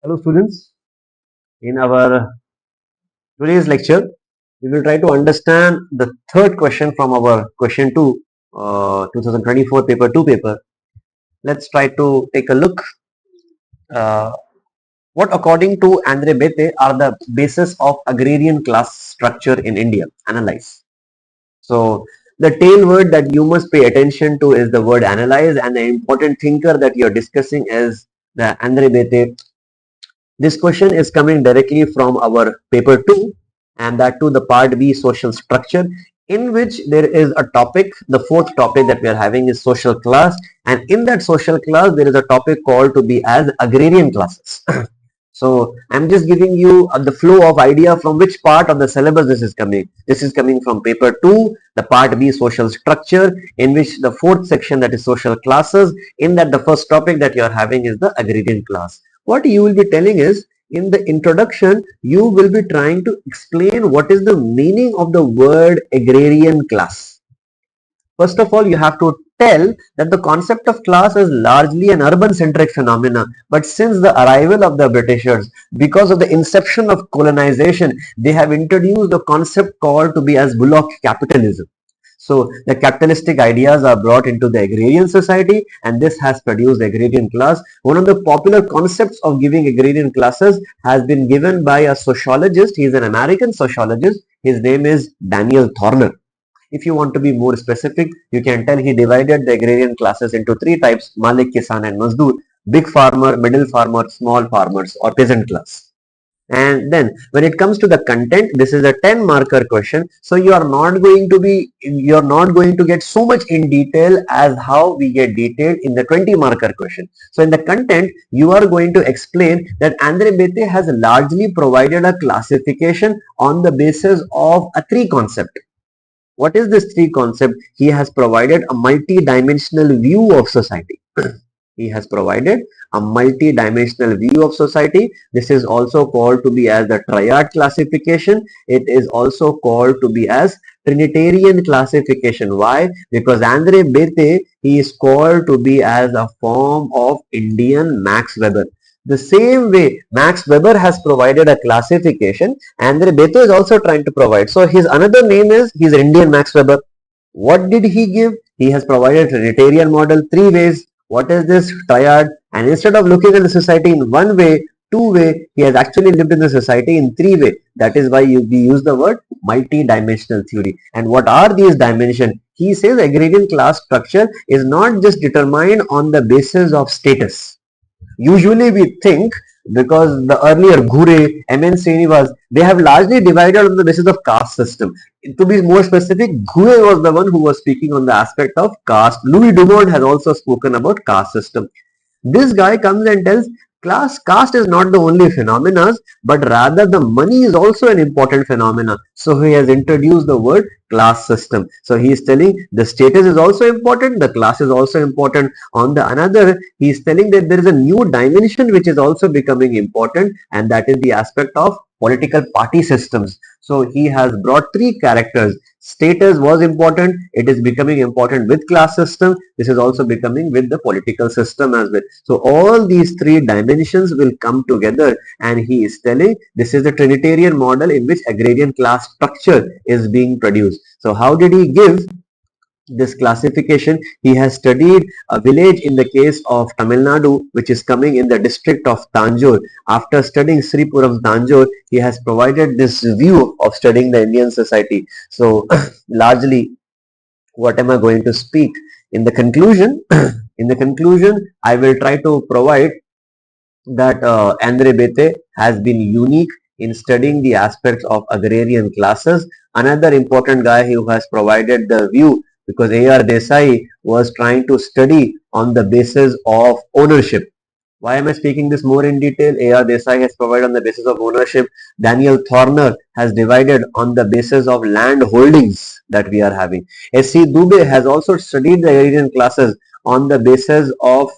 Hello students, in our today's lecture, we will try to understand the third question from our question 2, 2024 paper 2 paper. Let's try to take a look. Uh, what according to Andre Bete are the basis of agrarian class structure in India? Analyze. So the tail word that you must pay attention to is the word analyze, and the important thinker that you're discussing is the Andre Bete. This question is coming directly from our paper 2, and that too the part B, social structure, in which there is a topic. The fourth topic that we are having is social class, and in that social class there is a topic called to be as agrarian classes. So I'm just giving you the flow of idea from which part of the syllabus this is coming. This is coming from paper 2, the part B, social structure, in which the fourth section, that is social classes. In that, the first topic that you are having is the agrarian class. What you will be telling is, in the introduction, you will be trying to explain what is the meaning of the word agrarian class. First of all, you have to tell that the concept of class is largely an urban centric phenomena, but since the arrival of the Britishers, because of the inception of colonization, they have introduced a concept called to be as block capitalism. So the capitalistic ideas are brought into the agrarian society, and this has produced the agrarian class. One of the popular concepts of giving agrarian classes has been given by a sociologist. He is an American sociologist. His name is Daniel Thorner. If you want to be more specific, you can tell he divided the agrarian classes into three types: Malik, Kisan and Mazdoor, big farmer, middle farmer, small farmers or peasant class. And then when it comes to the content, this is a 10 marker question. So you're not going to get so much in detail as how we get detailed in the 20 marker question. So in the content, you are going to explain that Andre Bete has largely provided a classification on the basis of a three concept. What is this three concept? He has provided a multi-dimensional view of society. He has provided a multi-dimensional view of society. This is also called to be as the triad classification. It is also called to be as Trinitarian classification. Why? Because Andre Bete, he is called to be as a form of Indian Max Weber. The same way Max Weber has provided a classification, Andre Bete is also trying to provide. So his another name is, he's Indian Max Weber. What did he give? He has provided Trinitarian model, three ways. What is this triad? And instead of looking at the society in one way, two way, he has actually lived in the society in three way. That is why we use the word multi-dimensional theory. And what are these dimensions? He says agrarian class structure is not just determined on the basis of status. Usually we think, because the earlier Gure, M.N. Srinivas, they have largely divided on the basis of caste system. To be more specific, Gure was the one who was speaking on the aspect of caste. Louis Dumont has also spoken about caste system. This guy comes and tells caste is not the only phenomena, but rather the money is also an important phenomena. So he has introduced the word class system. So he is telling the status is also important, the class is also important. On the another, he is telling that there is a new dimension which is also becoming important, and that is the aspect of political party systems. So he has brought three characters. Status was important, it is becoming important with class system, this is also becoming with the political system as well. So all these three dimensions will come together, and he is telling this is the Trinitarian model in which agrarian class structure is being produced. So how did he give this classification? He has studied a village in the case of Tamil Nadu, which is coming in the district of Tanjore. After studying Sripuram Tanjore, he has provided this view of studying the Indian society. So largely, what am I going to speak? In the conclusion, I will try to provide that Andre Bete has been unique in studying the aspects of agrarian classes. Another important guy who has provided the view, because A.R. Desai was trying to study on the basis of ownership. Why am I speaking this more in detail? A.R. Desai has provided on the basis of ownership. Daniel Thorner has divided on the basis of land holdings that we are having. S.C. Dubé has also studied the agrarian classes on the basis of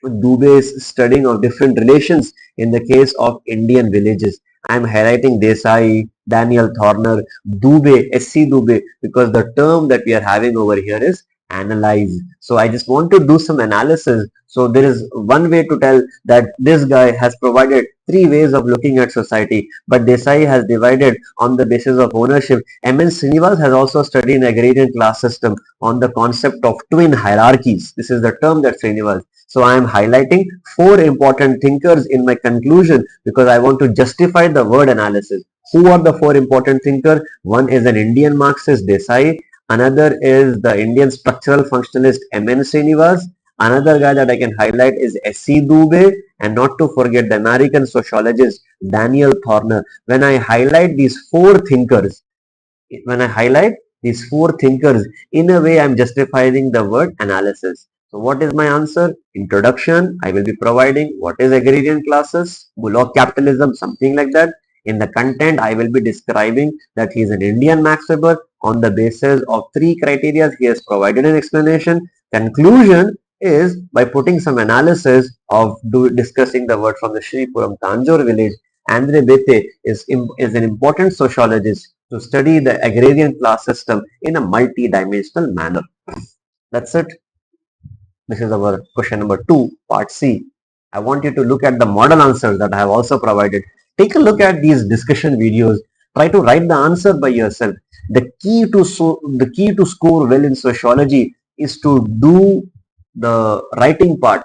Dubé's studying of different relations in the case of Indian villages. I am highlighting Desai, Daniel Thorner, Dubé, S.C. Dubé, because the term that we are having over here is analyze. So I just want to do some analysis. So there is one way to tell that this guy has provided three ways of looking at society, but Desai has divided on the basis of ownership. M.N. Srinivas has also studied an agrarian class system on the concept of twin hierarchies. This is the term that Srinivas. So I am highlighting four important thinkers in my conclusion because I want to justify the word analysis. Who are the four important thinkers? One is an Indian Marxist, Desai. Another is the Indian structural functionalist M.N. Srinivas. Another guy that I can highlight is S.C. Dubey, and not to forget the American sociologist Daniel Thorner. When I highlight these four thinkers, in a way I'm justifying the word analysis. So what is my answer? Introduction, I will be providing what is agrarian classes, bullock capitalism, something like that. In the content, I will be describing that he is an Indian Max Weber on the basis of three criteria. He has provided an explanation. Conclusion is by putting some analysis of discussing the word from the Shripuram Tanjore village. Andre Bete is an important sociologist to study the agrarian class system in a multi-dimensional manner. That's it. This is our question number 2, part C. I want you to look at the model answers that I have also provided. Take a look at these discussion videos. Try to write the answer by yourself. The key to score well in sociology is to do the writing part.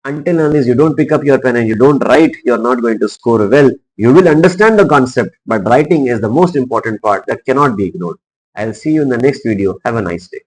Until unless you don't pick up your pen and you don't write, you're not going to score well. You will understand the concept, but writing is the most important part that cannot be ignored. I'll see you in the next video. Have a nice day.